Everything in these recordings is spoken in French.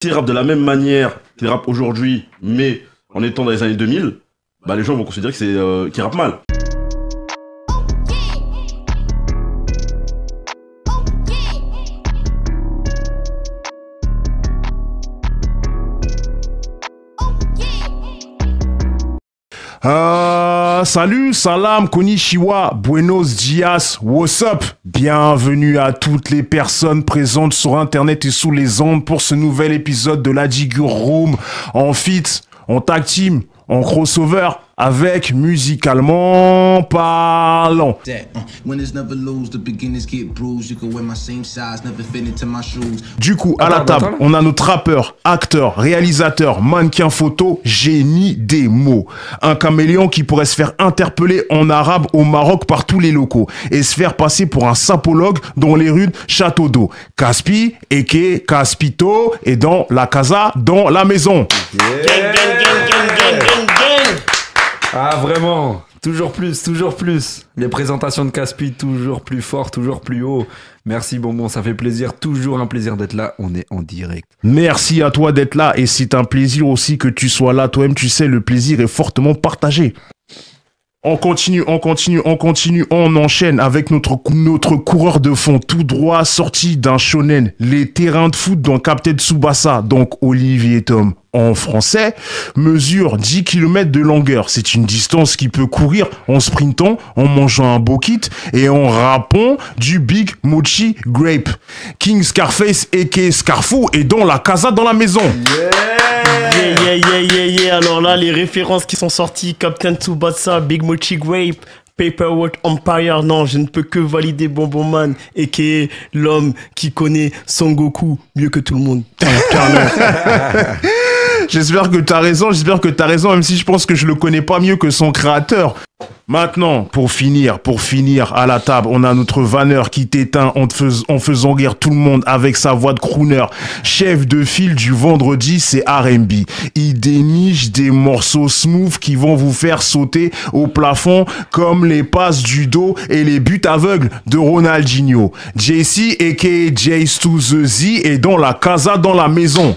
s'ils rappent de la même manière qu'ils rappent aujourd'hui, mais en étant dans les années 2000, bah les gens vont considérer que c'est qu'ils rappent mal. Salut, salam, konnichiwa, buenos dias, what's up? Bienvenue à toutes les personnes présentes sur internet et sous les ondes pour ce nouvel épisode de la Jigger Room en feat, en tag team, en crossover avec Musicalement Parlant. Du coup, à la table, on a notre rappeur, acteur, réalisateur, mannequin photo, génie des mots. Un caméléon qui pourrait se faire interpeller en arabe au Maroc par tous les locaux et se faire passer pour un sapologue dans les rues de Château d'Eau. Caspi, Eke, Caspito et dans la casa, dans la maison. Yeah. Ah vraiment, toujours plus, toujours plus. Les présentations de Caspi, toujours plus fort, toujours plus haut. Merci Bonbon, ça fait plaisir, toujours un plaisir d'être là, on est en direct. Merci à toi d'être là et c'est un plaisir aussi que tu sois là. Toi-même, tu sais, le plaisir est fortement partagé. On continue, on enchaîne avec notre coureur de fond tout droit sorti d'un shonen, les terrains de foot dans Captain Tsubasa, donc Olivier Tom. En français, mesure 10 km de longueur. C'est une distance qui peut courir en sprintant, en mangeant un bokit et en rappant du Big Mochi Grape. King Scarface aka Scarfou est dans la casa dans la maison. Yeah. Alors là, les références qui sont sorties, Captain Tsubasa, Big Mochi Grape, Paperweight Empire, non, je ne peux que valider Bonbon Man, aka l'homme qui connaît Son Goku mieux que tout le monde. J'espère que t'as raison, même si je pense que je le connais pas mieux que son créateur. Maintenant, pour finir, à la table, on a notre vanneur qui t'éteint en faisant rire tout le monde avec sa voix de crooner. Chef de file du vendredi, c'est R&B. Il déniche des morceaux smooth qui vont vous faire sauter au plafond comme les passes du dos et les buts aveugles de Ronaldinho. JC, aka Jace to the Z, est dans la casa dans la maison.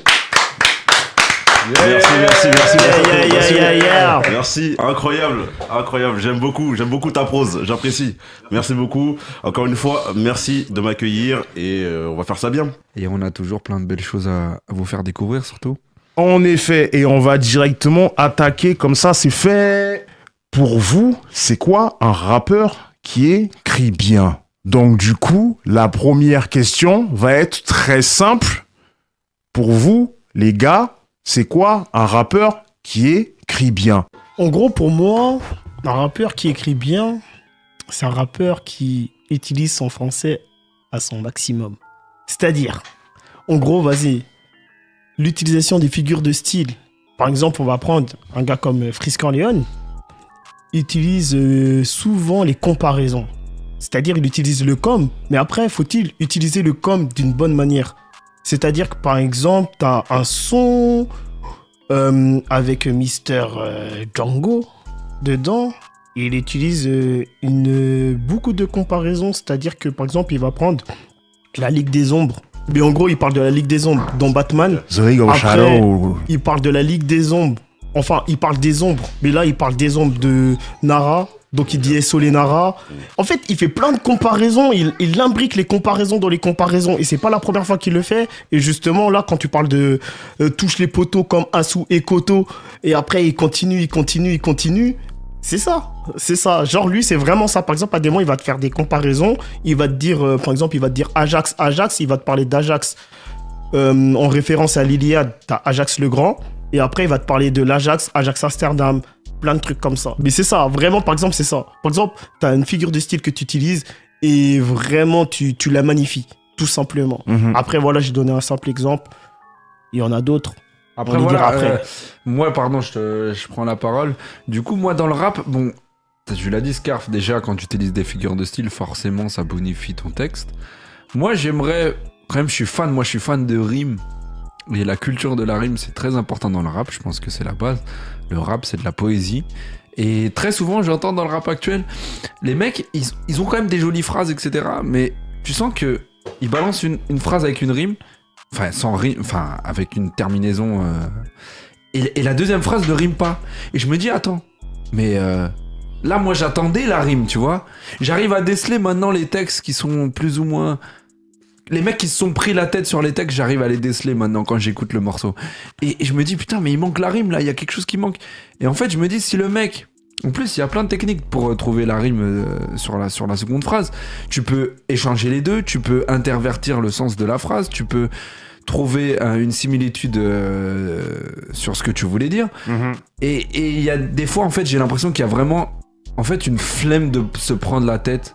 Merci, incroyable, j'aime beaucoup ta prose, j'apprécie. Merci beaucoup, encore une fois, merci de m'accueillir et on va faire ça bien. Et on a toujours plein de belles choses à vous faire découvrir surtout. En effet, et on va directement attaquer comme ça, c'est fait. Pour vous, c'est quoi un rappeur qui écrit bien? Donc du coup, la première question va être très simple. Pour vous, les gars, c'est quoi un rappeur qui écrit bien? En gros, pour moi, un rappeur qui écrit bien, c'est un rappeur qui utilise son français à son maximum. C'est-à-dire, en gros, vas-y, l'utilisation des figures de style. Par exemple, on va prendre un gars comme Frisk Orleans. Il utilise souvent les comparaisons. C'est-à-dire, il utilise le com, mais après, faut-il utiliser le com d'une bonne manière? C'est-à-dire que, par exemple, tu as un son avec Mister Django dedans. Et il utilise beaucoup de comparaisons. C'est-à-dire que, par exemple, il va prendre la Ligue des Ombres. Mais en gros, il parle de la Ligue des Ombres dans Batman. Après, il parle de la Ligue des Ombres. Enfin, il parle des ombres. Mais là, il parle des ombres de Nara. Donc il dit SO les Nara. En fait, il fait plein de comparaisons. Il imbrique les comparaisons dans les comparaisons. Et c'est pas la première fois qu'il le fait. Et justement, là, quand tu parles de touche les poteaux comme Asu et Koto. Et après, il continue. C'est ça. Genre, lui, c'est vraiment ça. Par exemple, à des moments, il va te faire des comparaisons. Il va te dire, par exemple, Ajax. Il va te parler d'Ajax en référence à l'Iliade. T'as Ajax le Grand. Et après, il va te parler de l'Ajax Amsterdam. Plein de trucs comme ça. Mais c'est ça, vraiment, par exemple, c'est ça. Par exemple, tu as une figure de style que tu utilises et vraiment, tu la magnifies, tout simplement. Après, voilà, j'ai donné un simple exemple. Il y en a d'autres. Après, voilà, moi, pardon, je prends la parole. Du coup, moi, dans le rap, bon, tu l'as dit, Scarf, déjà, quand tu utilises des figures de style, forcément, ça bonifie ton texte. Moi, j'aimerais... Quand même, je suis fan de rimes. Et la culture de la rime, c'est très important dans le rap. Je pense que c'est la base. Le rap, c'est de la poésie. Et très souvent, j'entends dans le rap actuel, les mecs, ils ont quand même des jolies phrases, etc. Mais tu sens qu'ils balancent une phrase avec une rime. Enfin, sans rime, enfin, avec une terminaison. Et la deuxième phrase ne rime pas. Et je me dis, attends, mais là, moi, j'attendais la rime, tu vois. J'arrive à déceler maintenant les textes qui sont plus ou moins. Les mecs qui se sont pris la tête sur les textes, j'arrive à les déceler maintenant quand j'écoute le morceau. Et je me dis, putain, mais il manque la rime là, il y a quelque chose qui manque. Et en fait, je me dis, si le mec. En plus, il y a plein de techniques pour trouver la rime sur la seconde phrase. Tu peux échanger les deux, tu peux intervertir le sens de la phrase, tu peux trouver une similitude sur ce que tu voulais dire. Et il y a des fois, en fait, j'ai l'impression qu'il y a vraiment en fait, une flemme de se prendre la tête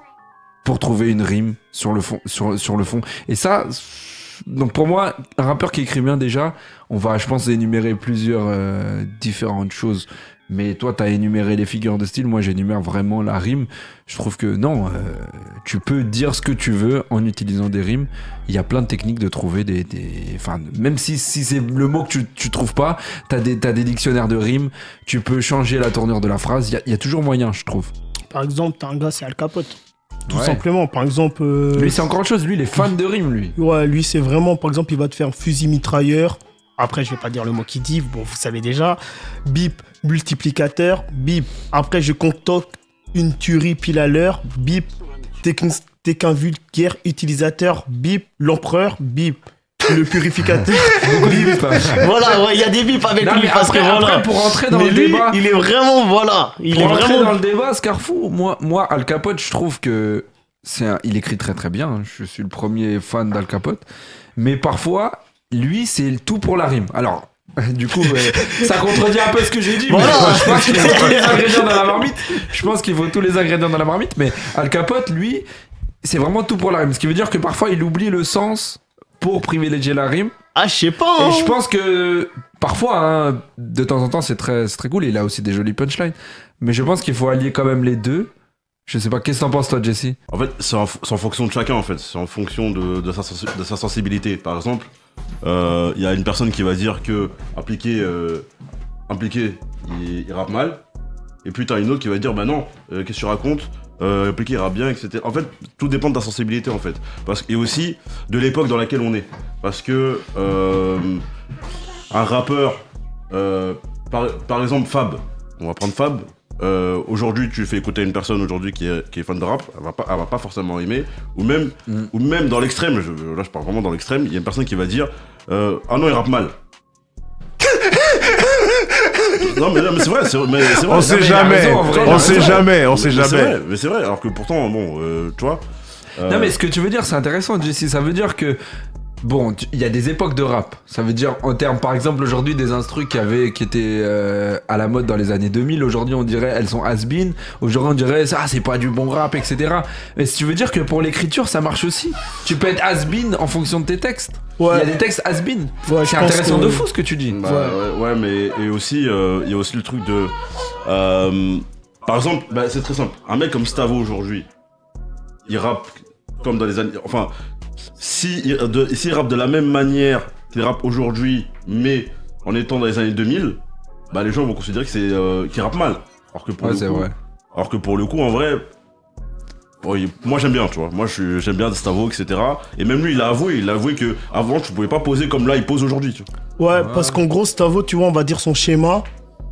pour trouver une rime sur le fond. Sur le fond. Et ça, donc pour moi, un rappeur qui écrit bien déjà, on va, je pense, énumérer plusieurs différentes choses. Mais toi, t'as énuméré les figures de style, moi j'énumère vraiment la rime. Je trouve que non, tu peux dire ce que tu veux en utilisant des rimes. Il y a plein de techniques de trouver enfin, même si c'est le mot que tu trouves pas, t'as des dictionnaires de rimes, tu peux changer la tournure de la phrase, il y a toujours moyen, je trouve. Par exemple, t'as un gars, c'est Al Capote. Tout simplement, par exemple... Lui, c'est encore autre chose, lui, il est fan de rimes, lui. Ouais, lui, c'est vraiment, par exemple, il va te faire fusil mitrailleur. Après, je vais pas dire le mot qu'il dit, bon, vous savez déjà. Bip, multiplicateur, bip. Après, je concocte une tuerie pile à l'heure, bip. T'es qu'un vulgaire utilisateur, bip. L'empereur, bip. Le purificateur, bip. Voilà, ouais, il y a des bips avec non, lui parce après, que voilà. Après, pour rentrer dans mais le lui, débat, il est vraiment, voilà. Il est vraiment dans le débat, Scarfou. Moi, Al Capote, je trouve que il écrit très très bien. Je suis le premier fan d'Al Capote. Mais parfois, lui, c'est tout pour la rime. Alors, du coup, ça contredit un peu ce que j'ai dit. Voilà. Mais je pense qu'il faut tous les ingrédients dans la marmite. Je pense qu'il faut tous les ingrédients dans la marmite. Mais Al Capote, lui, c'est vraiment tout pour la rime. Ce qui veut dire que parfois, il oublie le sens pour privilégier la rime. Ah, je sais pas. Hein. Et je pense que parfois, hein, de temps en temps, c'est très cool. Il a aussi des jolis punchlines. Mais je pense qu'il faut allier quand même les deux. Je sais pas, qu'est-ce que t'en penses toi, Jesse? En fait, c'est en fonction de chacun, en fait. C'est en fonction de sa sensibilité. Par exemple, il y a une personne qui va dire que Impliqué, il rappe mal. Et puis t'as une autre qui va dire, bah non, qu'est-ce que tu racontes? Impliqué, il rappe bien, etc. En fait, tout dépend de ta sensibilité, en fait. Et aussi de l'époque dans laquelle on est. Parce que un rappeur, par exemple Fab, on va prendre Fab. Aujourd'hui, tu fais écouter à une personne aujourd'hui qui est fan de rap, elle va pas forcément aimer. Ou même dans l'extrême, là je parle vraiment dans l'extrême, il y a une personne qui va dire ah non, il rappe mal. Non mais c'est vrai, On sait jamais, on sait jamais. Mais c'est vrai, alors que pourtant, bon, tu vois. Non mais ce que tu veux dire, c'est intéressant, Jesse. Ça veut dire que bon, il y a des époques de rap. Ça veut dire en termes, par exemple, aujourd'hui des instrus qui étaient à la mode dans les années 2000. Aujourd'hui, on dirait elles sont has-been. Aujourd'hui, on dirait ça, c'est pas du bon rap, etc. Mais si tu veux dire que pour l'écriture, ça marche aussi. Tu peux être has-been en fonction de tes textes. Ouais. Il y a des textes has-been. Ouais, c'est intéressant de fou ce que tu dis. Bah, ouais, mais et aussi, il y a aussi le truc de, par exemple, bah, c'est très simple. Un mec comme Stavo aujourd'hui, il rappe comme dans les années, enfin. S'il rappe de la même manière qu'il rappe aujourd'hui, mais en étant dans les années 2000, bah les gens vont considérer que c'est qu'il rappe mal. Alors que pour le coup, en vrai, moi j'aime bien, tu vois. Moi j'aime bien Stavo, etc. Et même lui, il a avoué que avant tu pouvais pas poser comme là il pose aujourd'hui. Tu vois. Ouais, parce qu'en gros, Stavo, tu vois, on va dire son schéma,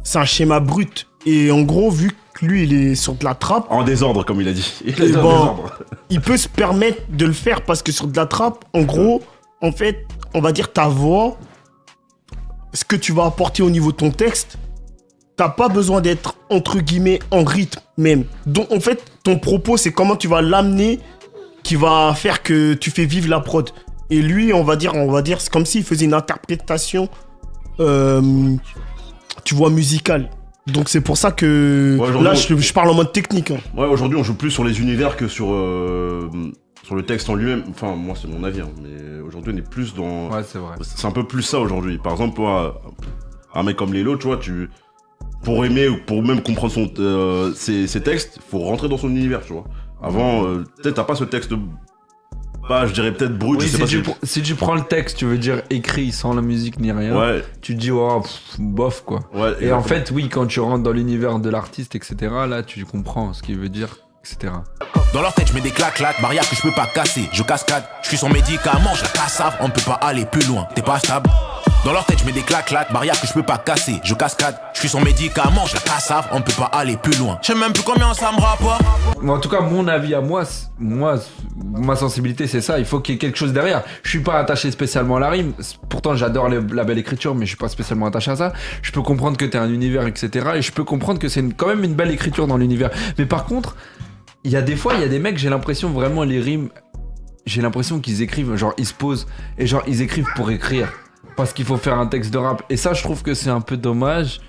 c'est un schéma brut. Et en gros, vu que lui, il est sur de la trappe. En désordre, comme il a dit. Il peut se permettre de le faire parce que sur de la trappe, en gros, en fait, on va dire ta voix, ce que tu vas apporter au niveau de ton texte, t'as pas besoin d'être, entre guillemets, en rythme même. Donc, en fait, ton propos, c'est comment tu vas l'amener qui va faire que tu fais vivre la prod. Et lui, on va dire, c'est comme s'il faisait une interprétation, tu vois, musicale. Donc c'est pour ça que là je parle en mode technique. Hein. Ouais, aujourd'hui on joue plus sur les univers que sur le texte en lui-même. Enfin moi c'est mon avis, hein, mais aujourd'hui on est plus dans. Ouais c'est vrai. C'est un peu plus ça aujourd'hui. Par exemple moi, un mec comme Lelo, tu vois, pour aimer ou pour même comprendre ses textes, faut rentrer dans son univers, tu vois. Avant peut-être t'as pas ce texte. Je dirais peut-être brut, oui, je sais pas si tu prends le texte, tu veux dire écrit sans la musique ni rien, ouais. Tu te dis oh, bof quoi. Ouais, et en fait oui, quand tu rentres dans l'univers de l'artiste, etc., là tu comprends ce qu'il veut dire. etc. Dans leur tête, je mets des claques, barrière que je peux pas casser. Je cascade, je suis son médicament, je la cassave, on ne peut pas aller plus loin, t'es pas stable. Dans leur tête, je mets des claques, barrière que je peux pas casser. Je cascade, je suis son médicament, je la cassave, on ne peut pas aller plus loin. Je sais même plus combien ça me rapporte. En tout cas, mon avis à moi, ma sensibilité, c'est ça. Il faut qu'il y ait quelque chose derrière. Je suis pas attaché spécialement à la rime. Pourtant, j'adore la belle écriture, mais je suis pas spécialement attaché à ça. Je peux comprendre que t'es un univers, etc. Et je peux comprendre que c'est quand même une belle écriture dans l'univers. Mais par contre, il y a des fois, il y a des mecs, j'ai l'impression vraiment les rimes, j'ai l'impression qu'ils écrivent, genre ils se posent et genre ils écrivent pour écrire. Parce qu'il faut faire un texte de rap. Et ça, je trouve que c'est un peu dommage.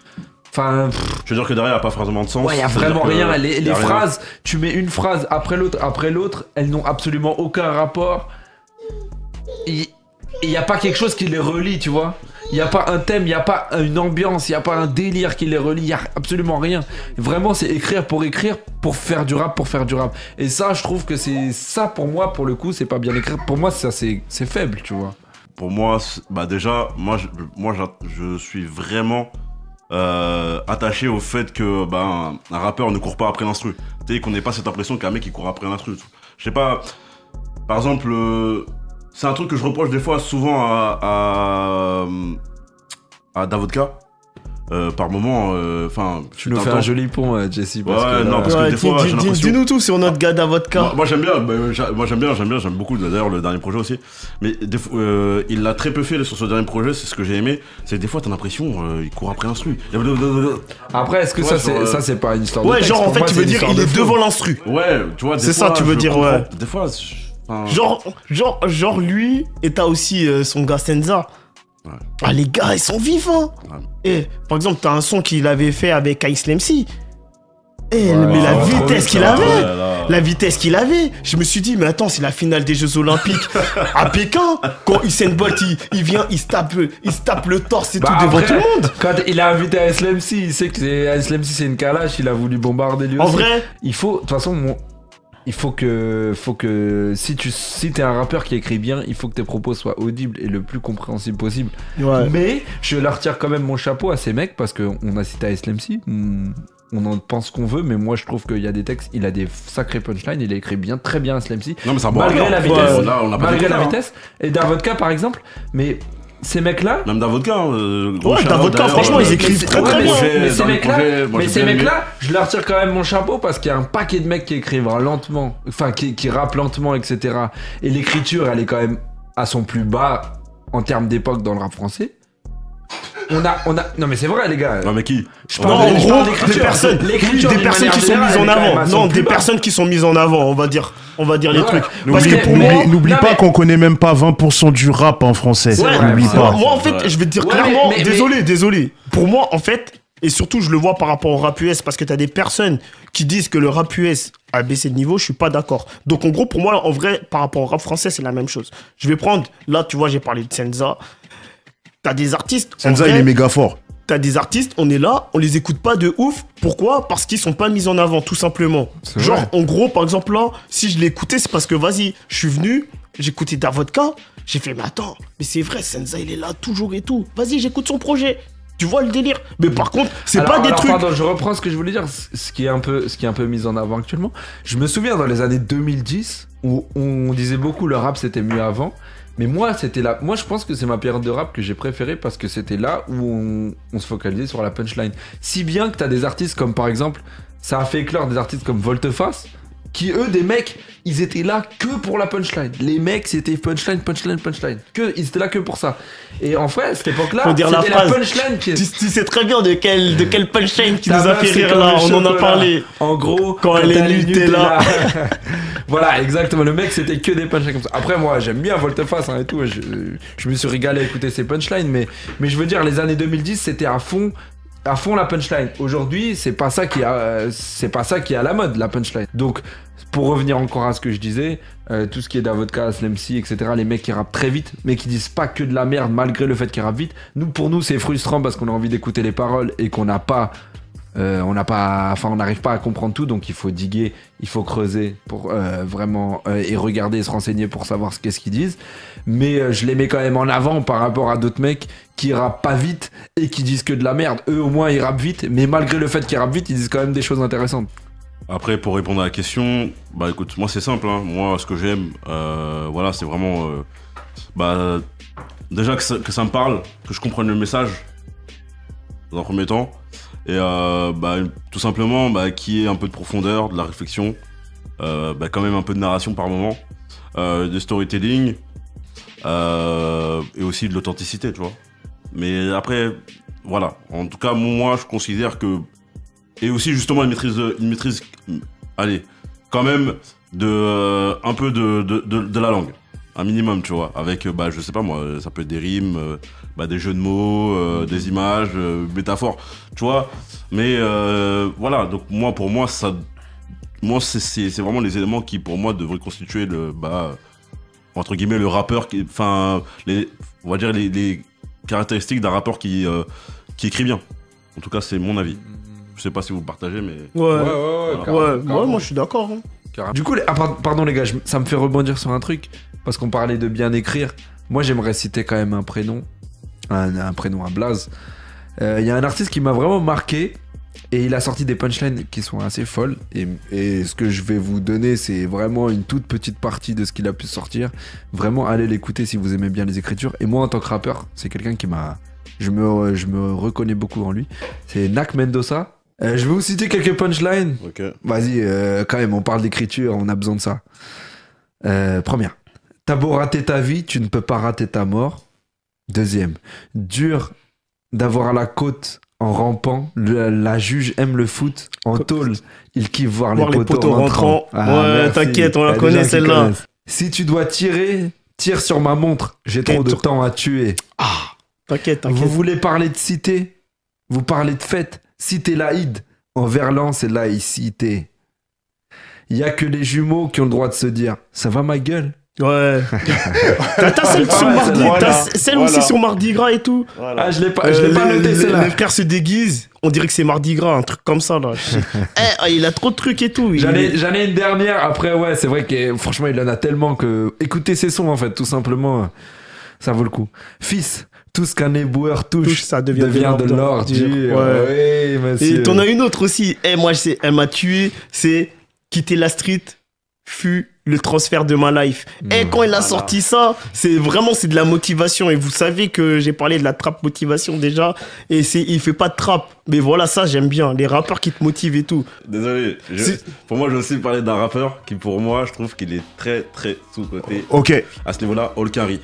Enfin, je veux dire que derrière, il n'y a pas forcément de sens. Ouais, il n'y a vraiment rien. Les phrases, tu mets une phrase après l'autre, elles n'ont absolument aucun rapport. Il n'y a pas quelque chose qui les relie, tu vois. Il n'y a pas un thème, il n'y a pas une ambiance, il n'y a pas un délire qui les relie, il n'y a absolument rien. Vraiment, c'est écrire, pour faire du rap, Et ça, je trouve que c'est ça, pour moi, pour le coup, c'est pas bien écrit. Pour moi, ça, c'est faible, tu vois. Pour moi, bah déjà, moi je suis vraiment attaché au fait que un rappeur ne court pas après l'instru. Tu sais, qu'on n'ait pas cette impression qu'un mec il court après l'instru. Je sais pas, par exemple, c'est un truc que je reproche des fois souvent à Davodka. Par moment, tu nous fais un joli pont, Jesse. Ouais, non, parce que des fois, j'ai l'impression. Dis-nous tout sur notre gars Davodka. Moi j'aime bien, j'aime beaucoup d'ailleurs le dernier projet aussi. Mais des fois, il l'a très peu fait sur ce dernier projet, c'est ce que j'ai aimé. C'est que des fois, t'as l'impression, il court après l'instru. Après, est-ce que ça, c'est pas une histoire de texte? Ouais, genre en fait, tu veux dire, il est devant l'instru. Ouais, tu vois, c'est ça, tu veux dire, ouais. Des fois, genre lui, et t'as aussi son gars Senza. Ouais. Ah, les gars, ils sont vifs, hein. Ouais. Et par exemple, t'as un son qu'il avait fait avec Ice MC. Mais la vitesse qu'il avait, je me suis dit, mais attends, c'est la finale des Jeux Olympiques à Pékin. Quand Usain Bolt, il vient, il se tape le torse et tout devant tout le monde. Quand il a invité Ice MC, il sait que Ice MC c'est une calache, il a voulu bombarder lui aussi. En vrai, il faut, de toute façon, il faut que si t'es un rappeur qui écrit bien, il faut que tes propos soient audibles et le plus compréhensibles possible. Ouais. Mais je leur tire quand même mon chapeau à ces mecs parce qu'on a cité Ice MC. On en pense qu'on veut, mais moi je trouve qu'il y a des textes, il a des sacrés punchlines, il a écrit bien, très bien Slam C. Non mais ça malgré la vitesse, malgré la vitesse. Et Davodka par exemple, mais ces mecs-là, même Davodka, Davodka, franchement, ils écrivent très bien. Mais ces mecs-là, je leur tire quand même mon chapeau parce qu'il y a un paquet de mecs qui écrivent lentement, enfin qui rappent lentement, etc. Et l'écriture, elle est quand même à son plus bas en termes d'époque dans le rap français. Non mais c'est vrai les gars. Non mais qui? Je parle des personnes qui sont mises en avant. Non, des personnes qui sont mises en avant, on va dire les trucs. Parce que pour moi, n'oublie pas qu'on connaît même pas 20% du rap en français. N'oublie pas. Moi en fait, je vais te dire clairement, désolé. Pour moi en fait, et surtout je le vois par rapport au rap US, parce que t'as des personnes qui disent que le rap US a baissé de niveau, je suis pas d'accord. Donc en gros pour moi, en vrai, par rapport au rap français, c'est la même chose. Je vais prendre, là tu vois, j'ai parlé de Senza. T'as des artistes. Senza, il est méga fort. T'as des artistes, on est là, on les écoute pas de ouf. Pourquoi? Parce qu'ils sont pas mis en avant, tout simplement. Genre, en gros, par exemple, là, si je l'ai écouté, c'est parce que, vas-y, je suis venu, j'ai écouté Davodka, j'ai fait, mais attends, mais c'est vrai, Senza, il est là toujours et tout. Vas-y, j'écoute son projet. Tu vois le délire. Mais par contre, c'est pas des trucs. Pardon, je reprends ce que je voulais dire, ce qui est un peu mis en avant actuellement. Je me souviens dans les années 2010 où on disait beaucoup le rap c'était mieux avant. Mais moi, je pense que c'est ma période de rap que j'ai préférée parce que c'était là où on se focalisait sur la punchline. Si bien que t'as des artistes comme par exemple, ça a fait éclore des artistes comme Volteface, qui eux, des mecs, ils étaient là que pour la punchline. Les mecs, c'était punchline. Ils étaient là que pour ça. Et en fait, à cette époque-là, c'était la punchline qui... Tu sais très bien de quelle punchline qui nous a fait rire là, on en a parlé. En gros, quand elle est nue, t'es là. Voilà, exactement. Le mec, c'était que des punchlines comme ça. Après, moi, j'aime bien Volteface et tout. Je me suis régalé à écouter ses punchlines. Mais je veux dire, les années 2010, c'était à fond la punchline. Aujourd'hui, c'est pas ça qui est à la mode, la punchline. Donc, pour revenir encore à ce que je disais, tout ce qui est Davodka, Slam C, etc., les mecs qui rappent très vite, mais qui disent pas que de la merde malgré le fait qu'ils rappent vite. Pour nous, c'est frustrant parce qu'on a envie d'écouter les paroles et qu'on n'a pas, on n'arrive pas à comprendre tout, donc il faut diguer, il faut creuser pour vraiment et regarder et se renseigner pour savoir qu'est-ce qu'ils disent. Mais je les mets quand même en avant par rapport à d'autres mecs qui rappent pas vite et qui disent que de la merde. Eux au moins ils rappent vite, mais malgré le fait qu'ils rappent vite, ils disent quand même des choses intéressantes. Après, pour répondre à la question, bah écoute, moi c'est simple, hein. Moi ce que j'aime, voilà, c'est vraiment, bah, déjà que ça me parle, que je comprenne le message, dans un premier temps, et bah, tout simplement, bah, qu'il y ait un peu de profondeur, de la réflexion, bah, quand même un peu de narration par moment, de storytelling, et aussi de l'authenticité, tu vois. Mais après, voilà, en tout cas, moi je considère que et aussi justement une maîtrise, allez, quand même un peu de la langue, un minimum, tu vois, avec bah je sais pas moi, ça peut être des rimes, bah des jeux de mots, des images, métaphores, tu vois. Mais voilà, donc pour moi c'est vraiment les éléments qui pour moi devraient constituer le entre guillemets le rappeur enfin on va dire les caractéristiques d'un rappeur qui écrit bien. En tout cas, c'est mon avis. Je sais pas si vous le partagez, mais... Ouais, moi je suis d'accord. Hein. Du coup, pardon les gars, ça me fait rebondir sur un truc, parce qu'on parlait de bien écrire. Moi, j'aimerais citer quand même un prénom, un prénom à Blaze. Il y a un artiste qui m'a vraiment marqué, et il a sorti des punchlines qui sont assez folles. Et ce que je vais vous donner, c'est vraiment une toute petite partie de ce qu'il a pu sortir. Vraiment, allez l'écouter si vous aimez bien les écritures. Et moi, en tant que rappeur, c'est quelqu'un qui m'a... Je me reconnais beaucoup en lui. C'est Nak Mendoza. Je vais vous citer quelques punchlines. Ok. Vas-y, quand même, on parle d'écriture, on a besoin de ça. Première. T'as beau rater ta vie, tu ne peux pas rater ta mort. Deuxième. Dur d'avoir à la côte en rampant. La juge aime le foot. En tôle, il kiffe voir les poteaux rentrants. Ouais, t'inquiète, on la connaît celle-là. Si tu dois tirer, tire sur ma montre. J'ai trop de temps à tuer. T'inquiète. Vous voulez parler de cité? Vous parlez de fête? Cité laïde. En verlan, c'est laïcité. Il y a que les jumeaux qui ont le droit de se dire « Ça va ma gueule ?» Ouais. T'as celle sur Mardi, celle aussi sur Mardi Gras et tout. Voilà. Ah, je l'ai pas noté celle-là. Les frères se déguisent, on dirait que c'est Mardi Gras, un truc comme ça là. Il a trop de trucs et tout. J'en ai une dernière, après ouais, c'est vrai que franchement il en a tellement que... Écoutez ses sons en fait, tout simplement, ça vaut le coup. Fils, tout ce qu'un éboueur touche, ça devient de l'ordure. Ouais. Monsieur. Et t'en as une autre aussi. Moi, elle m'a tué, c'est quitter la street fut le transfert de ma life. Quand il a sorti ça, c'est de la motivation. Et vous savez que j'ai parlé de la trap motivation déjà. Et il fait pas de trap. Mais voilà, ça, j'aime bien. Les rappeurs qui te motivent et tout. Désolé. Pour moi, je vais aussi parler d'un rappeur qui, pour moi, je trouve qu'il est très, très sous-coté. Ok. À ce niveau-là, Olkari.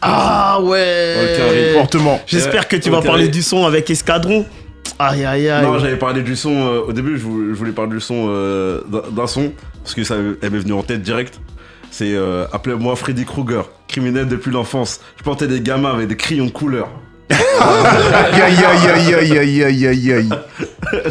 Ah ouais. Fortement. J'espère que tu vas parler du son avec Escadron. Aïe aïe aïe. Non, j'avais parlé du son. Au début, je voulais parler du son d'un son. Parce que ça elle m'est venue en tête direct. C'est appelez-moi Freddy Krueger, criminel depuis l'enfance. Je portais des gamins avec des crayons de couleur. Aïe aïe aïe aïe aïe aïe aïe.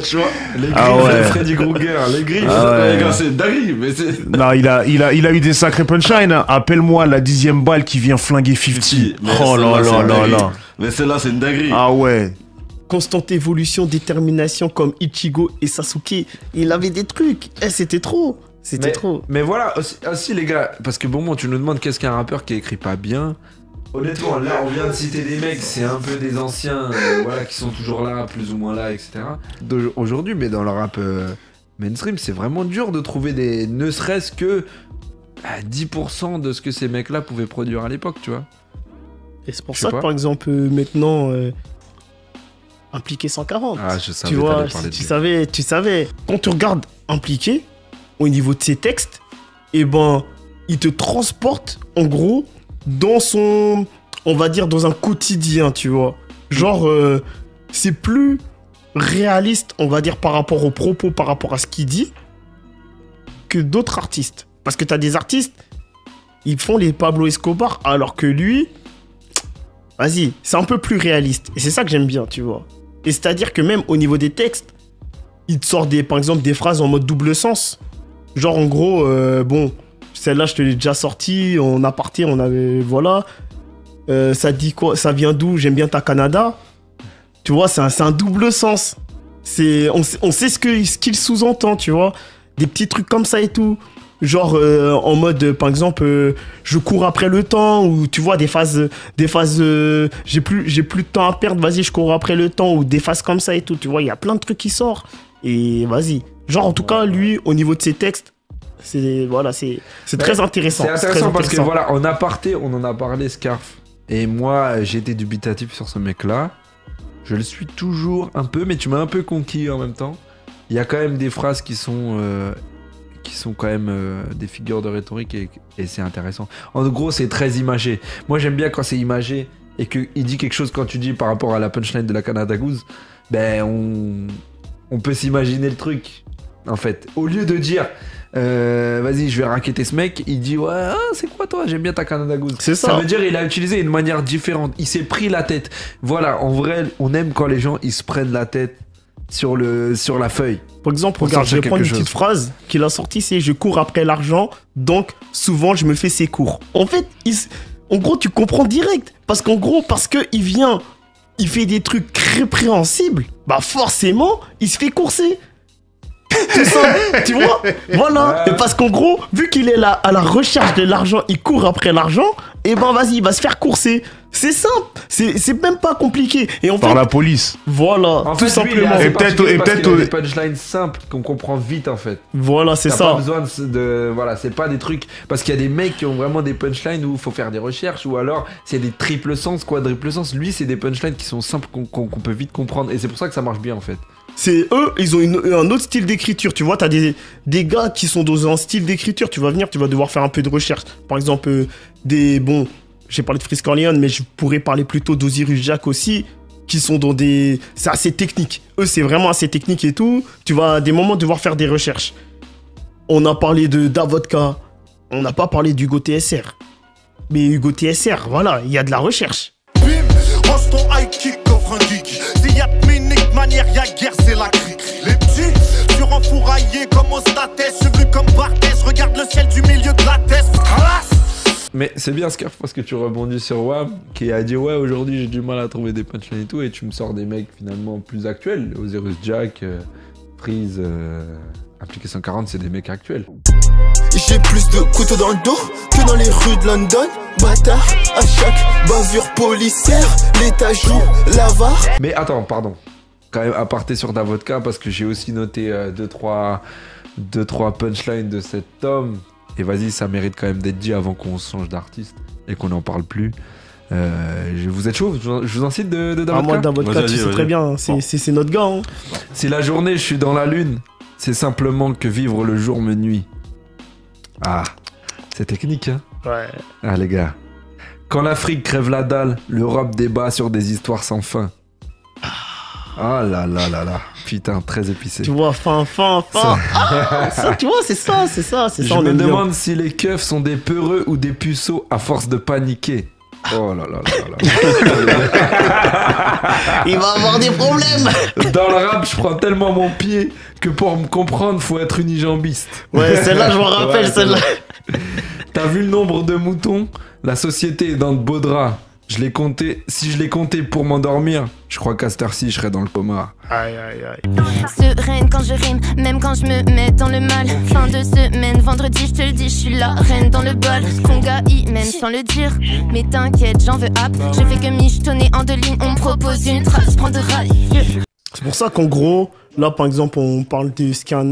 Tu vois, les griffes de Freddy Krueger, les griffes. Les gars, c'est dingue, mais c'est. Non, il a eu des sacrés punchlines. Hein. Appelle-moi la 10e balle qui vient flinguer 50. Oh là là là là. Mais celle-là, c'est une dinguerie. Ah ouais. Constante évolution, détermination comme Ichigo et Sasuke. Il avait des trucs. C'était trop. C'était trop. Mais voilà, aussi les gars, parce que bon, tu nous demandes qu'est-ce qu'un rappeur qui écrit pas bien. Honnêtement, là, on vient de citer des mecs, c'est un peu des anciens, voilà, qui sont toujours là, plus ou moins là, etc. Aujourd'hui, mais dans le rap mainstream, c'est vraiment dur de trouver ne serait-ce que 10% de ce que ces mecs-là pouvaient produire à l'époque, tu vois. Et c'est pour ça que, par exemple, maintenant, Impliqué 140. Ah, je savais. Tu vois, tu savais. Quand tu regardes Impliqué, au niveau de ses textes, il te transporte, en gros, dans son, on va dire, dans un quotidien, tu vois. Genre, c'est plus réaliste, on va dire, par rapport aux propos, par rapport à ce qu'il dit, que d'autres artistes. Parce que t'as des artistes, ils font les Pablo Escobar, alors que lui, vas-y, c'est un peu plus réaliste. Et c'est ça que j'aime bien, tu vois. Et c'est-à-dire que même au niveau des textes, il te sort par exemple, des phrases en mode double sens. Genre, en gros, celle-là, je te l'ai déjà sortie, en aparté, on avait, voilà. Ça dit quoi? Ça vient d'où? J'aime bien ta Canada. Tu vois, c'est un double sens. On sait ce qu'il sous-entend, tu vois. Des petits trucs comme ça et tout. Genre, en mode, par exemple, je cours après le temps, ou tu vois, des phases j'ai plus de temps à perdre, vas-y, je cours après le temps, ou des phases comme ça et tout. Tu vois, il y a plein de trucs qui sortent. Et vas-y, Genre, en tout cas, lui, au niveau de ses textes, c'est très intéressant. C'est très intéressant parce que intéressant. voilà, en aparté, on en a parlé, Scarf. Et moi, j'ai été dubitatif sur ce mec-là. Je le suis toujours un peu, mais tu m'as un peu conquis en même temps. Il y a quand même des phrases qui sont quand même des figures de rhétorique et c'est intéressant. En gros, c'est très imagé. Moi, j'aime bien quand c'est imagé et qu'il dit quelque chose quand tu dis par rapport à la punchline de la Canada Goose. Ben, on peut s'imaginer le truc, en fait. Au lieu de dire, vas-y, je vais raqueter ce mec, il dit, ouais, ah, c'est quoi toi? J'aime bien ta Canada Goose. C'est ça. Ça veut dire il a utilisé une manière différente. Il s'est pris la tête. Voilà, en vrai, on aime quand les gens ils se prennent la tête sur la feuille. Par exemple, Pour regarde, je sortir vais prendre une quelque petite phrase qu'il a sortie, c'est « Je cours après l'argent, donc souvent je me fais ses cours ». En fait, en gros, tu comprends direct. Parce qu'il vient, il fait des trucs répréhensibles, bah forcément, il se fait courser. Tout ça, tu vois. Voilà. Ouais. Et parce qu'en gros, vu qu'il est là à la recherche de l'argent, il court après l'argent, et ben vas-y, il va se faire courser. C'est simple. C'est même pas compliqué. Et en Par fait, la police. voilà, En tout fait, lui, il est simplement. assez Et peut-être- particulier et parce peut-être- qu'il a des punchlines simples qu'on comprend vite en fait. Voilà, c'est T'as ça. pas besoin de voilà, c'est pas des trucs parce qu'il y a des mecs qui ont vraiment des punchlines où il faut faire des recherches ou alors c'est des triple sens, quadruple sens. Lui, c'est des punchlines qui sont simples qu'on peut vite comprendre et c'est pour ça que ça marche bien en fait. C'est eux, ils ont un autre style d'écriture. Tu vois, t'as des gars qui sont dans un style d'écriture. Tu vas venir, tu vas devoir faire un peu de recherche. Par exemple, j'ai parlé de Freeze Corleone, mais je pourrais parler plutôt d'Osiris Jack aussi, qui sont dans des... C'est assez technique. Eux, c'est vraiment assez technique et tout. Tu vas à des moments devoir faire des recherches. On a parlé de Davodka. On n'a pas parlé d'Hugo TSR. Mais Hugo TSR, voilà, il y a de la recherche. Bim, range ton high kick, offre un geek. S'il y a de minique manière, y'a guerre, c'est la crique. Les petits, sur enfouraillés comme Ostatès, cheveux comme Barthès, regarde le ciel du milieu de la tête. Classe. Mais c'est bien Scarf parce que tu rebondis sur Wam qui a dit ouais aujourd'hui j'ai du mal à trouver des punchlines et tout et tu me sors des mecs finalement plus actuels. Osiris Jack, Freeze, Appliqué 140 c'est des mecs actuels. J'ai plus de couteaux dans le dos que dans les rues de London. Bâtard, à chaque bavure policière, l'État joue l'avare. Mais attends, pardon. Quand même aparté sur Davodka parce que j'ai aussi noté 2-3 punchlines de cet homme. Et vas-y, ça mérite quand même d'être dit avant qu'on se change d'artiste et qu'on n'en parle plus. Vous êtes chaud? Je vous en cite de Davodka? Ah, moi, Davodka, Vas-y, tu sais vas-y. très bien. C'est notre gars. Hein. Si la journée je suis dans la lune, c'est simplement que vivre le jour me nuit. Ah, c'est technique, hein? Ouais. Ah, les gars. Quand l'Afrique crève la dalle, l'Europe débat sur des histoires sans fin. Ah là là là là. Putain, très épicé. Tu vois, fin. Ça, tu vois, c'est ça. Je on me aime bien. demande si les keufs sont des peureux ou des puceaux à force de paniquer. Oh là là là là. Il va avoir des problèmes. Dans le rap, je prends tellement mon pied que pour me comprendre, faut être unijambiste. Ouais, celle-là, je m'en rappelle, Ouais, celle-là. T'as vu le nombre de moutons? La société est dans de beaux draps. Si je les comptais pour m'endormir, je crois qu'à cette heure-ci, je serais dans le coma. Aïe. Sereine quand je rime, même quand je me mets dans le mal. Fin de semaine, vendredi, je te le dis, je suis la reine dans le bol. Conga, même sans le dire. Mais t'inquiète, j'en veux app. Je fais que michetonner en deux lignes, on me propose une trace, prends de rage. C'est pour ça qu'en gros, là, par exemple, on parle de ce qu'est un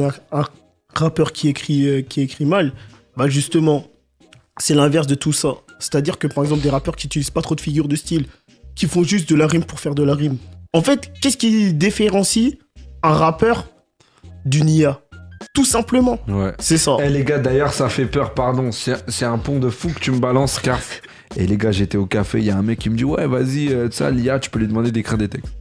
rappeur qui écrit mal. Bah, justement, c'est l'inverse de tout ça. C'est-à-dire que, par exemple, des rappeurs qui utilisent pas trop de figures de style, qui font juste de la rime pour faire de la rime. En fait, qu'est-ce qui différencie un rappeur d'une IA? Tout simplement. Ouais. C'est ça. Eh les gars, d'ailleurs, ça fait peur, pardon. C'est un pont de fou que tu me balances, Scarf. Et les gars, j'étais au café, il y a un mec qui me dit ouais, vas-y, ça, l'IA, tu peux lui demander d'écrire des textes.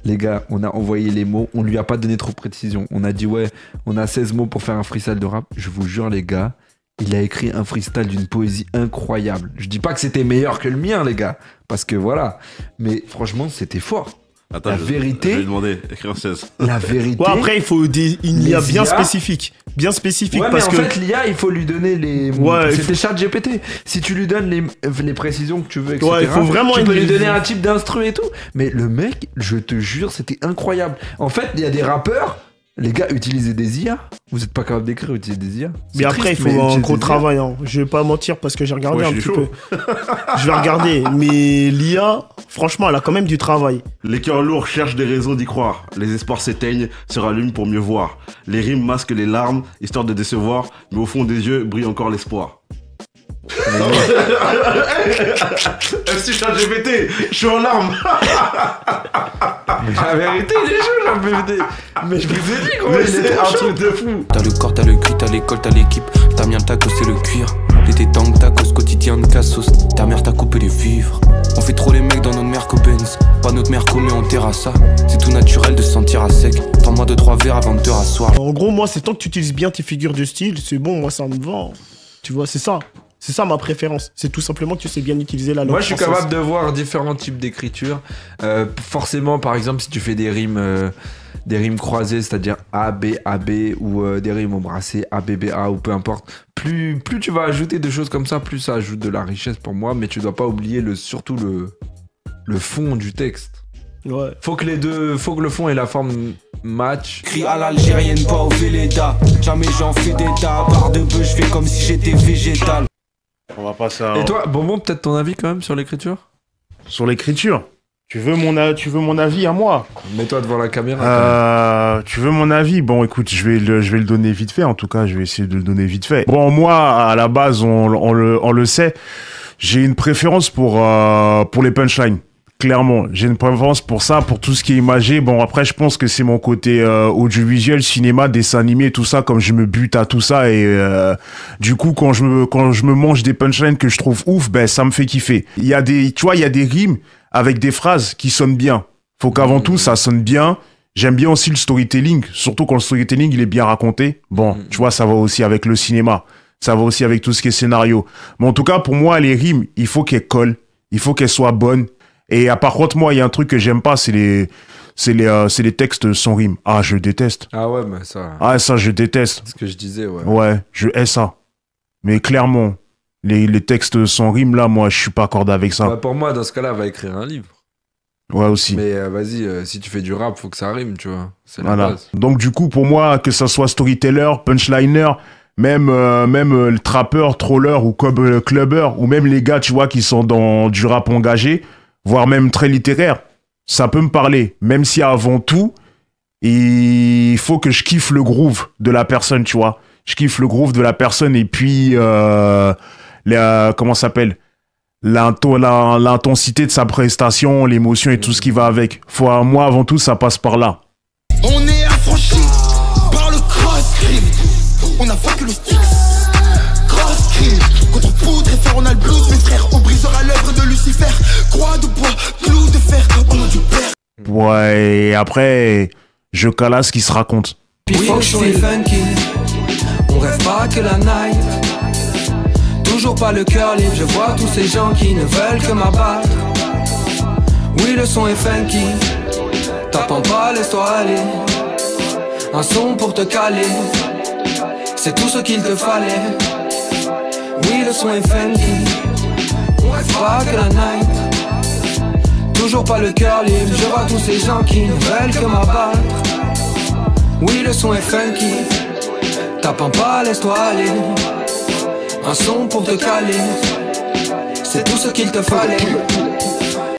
Les gars, on a envoyé les mots, on lui a pas donné trop de précision. On a dit ouais, on a 16 mots pour faire un freestyle de rap. Je vous jure, les gars, il a écrit un freestyle d'une poésie incroyable. Je dis pas que c'était meilleur que le mien, les gars, parce que voilà. Mais franchement, c'était fort. Attends, La je vérité- vais lui demander, écrire en 16. La vérité. Ouais, après, il faut une IA Les bien IA. spécifique. Bien spécifique Ouais, parce mais en que. fait, l'IA, il faut lui donner les. Ouais, il C'était chat GPT. Si tu lui donnes les précisions que tu veux, etc. Ouais, il faut vraiment tu peux une- lui donner un type d'instru et tout. Mais le mec, je te jure, c'était incroyable. En fait, il y a des rappeurs. Les gars, utilisez des IA. Vous êtes pas capable d'écrire, utilisez des IA. Mais après, il faut un gros travail. Hein. Je vais pas mentir parce que j'ai regardé un petit peu. Je vais regarder. Mais l'IA, franchement, elle a quand même du travail. Les cœurs lourds cherchent des raisons d'y croire. Les espoirs s'éteignent, se rallument pour mieux voir. Les rimes masquent les larmes, histoire de décevoir. Mais au fond des yeux brille encore l'espoir. FC ChatGPT, je suis en larmes. La vérité, il est chaud, ChatGPT. Mais je vous ai dit, gros, c'est un truc de fou. T'as le corps, t'as le cul, t'as l'école, t'as l'équipe. Ta mère t'a cassé le cuir. L'été tank, tacos, quotidien de cassos. Ta mère t'a coupé les vivres. On fait trop les mecs dans notre Merco-Benz. Pas notre Merco, mais on terrasse ça. C'est tout naturel de se sentir à sec. Prends-moi 2-3 verres avant de te rasseoir. En gros, moi, c'est tant que tu utilises bien tes figures de style, c'est bon, moi, ça me vend. Tu vois, c'est ça. C'est ça ma préférence. C'est tout simplement que tu sais bien utiliser la langue Moi, je suis française. capable de voir différents types d'écriture. Forcément, par exemple, si tu fais des rimes croisées, c'est-à-dire A, B, A, B, ou des rimes embrassées, A, B, B, A, ou peu importe, plus tu vas ajouter des choses comme ça, plus ça ajoute de la richesse pour moi, mais tu dois pas oublier surtout le fond du texte. Ouais. Faut que le fond et la forme match. Crie à l'algérienne, pas au Véleda. Jamais j'en fais d'état. Barre de bœuf, je fais comme si j'étais végétal. On va passer à... Et toi, Bonbon, peut-être ton avis quand même sur l'écriture? Sur l'écriture, tu veux mon avis à moi? Mets-toi devant la caméra. Tu veux mon avis? Bon, écoute, je vais le donner vite fait. En tout cas, je vais essayer de le donner vite fait. Bon, moi, à la base, on le sait, j'ai une préférence pour les punchlines. Clairement, j'ai une préférence pour ça, pour tout ce qui est imagé. Bon, après, je pense que c'est mon côté audiovisuel, cinéma, dessin animé, tout ça, comme je me bute à tout ça. Et du coup, quand je me mange des punchlines que je trouve ouf, ben ça me fait kiffer. Il y a des rimes avec des phrases qui sonnent bien. Faut qu'avant tout, ça sonne bien. J'aime bien aussi le storytelling, surtout quand le storytelling, il est bien raconté. Bon, tu vois, ça va aussi avec le cinéma. Ça va aussi avec tout ce qui est scénario. Mais en tout cas, pour moi, les rimes, il faut qu'elles collent. Il faut qu'elles soient bonnes. Et par contre, moi, il y a un truc que j'aime pas, c'est les textes sans rime. Ah, je déteste. Ah ouais, mais ça... Ah, ça, je déteste. C'est ce que je disais, ouais. Ouais, je hais ça. Mais clairement, les textes sans rime, là, moi, je suis pas accordé avec ça. Bah, pour moi, dans ce cas-là, va écrire un livre. Ouais, aussi. Mais vas-y, si tu fais du rap, faut que ça rime, tu vois. C'est la voilà. base. Donc, du coup, pour moi, que ça soit storyteller, punchliner, même le trappeur, troller ou clubber, ou même les gars, tu vois, qui sont dans du rap engagé, voire même très littéraire, ça peut me parler. Même si avant tout, il faut que je kiffe le groove de la personne, tu vois. Je kiffe le groove de la personne et puis, comment ça s'appelle, l'intensité de sa prestation, l'émotion et tout ce qui va avec. Moi, avant tout, ça passe par là. On est affranchi par le cross-script. On n'a pas que le Styx. Cross-script. Contre poudre et fer, on a le blues, mes frères. On brisera l'œuvre de Lucifer. Croix de bois, clou de fer. Au nom du père. Ouais, et après, je calasse ce qui se raconte. Puis faut que je sois funky. On rêve pas que la night. Toujours pas le cœur libre. Je vois tous ces gens qui ne veulent que m'abattre. Oui, le son est funky. T'attends pas, laisse-toi aller. Un son pour te caler. C'est tout ce qu'il te fallait. Oui, le son est funky. On rêve pas que la night. Toujours pas le cœur libre. Je vois tous ces gens qui ne veulent que m'abattre. Oui, le son est funky. T'attends pas, laisse-toi aller. Un son pour te caler. C'est tout ce qu'il te fallait.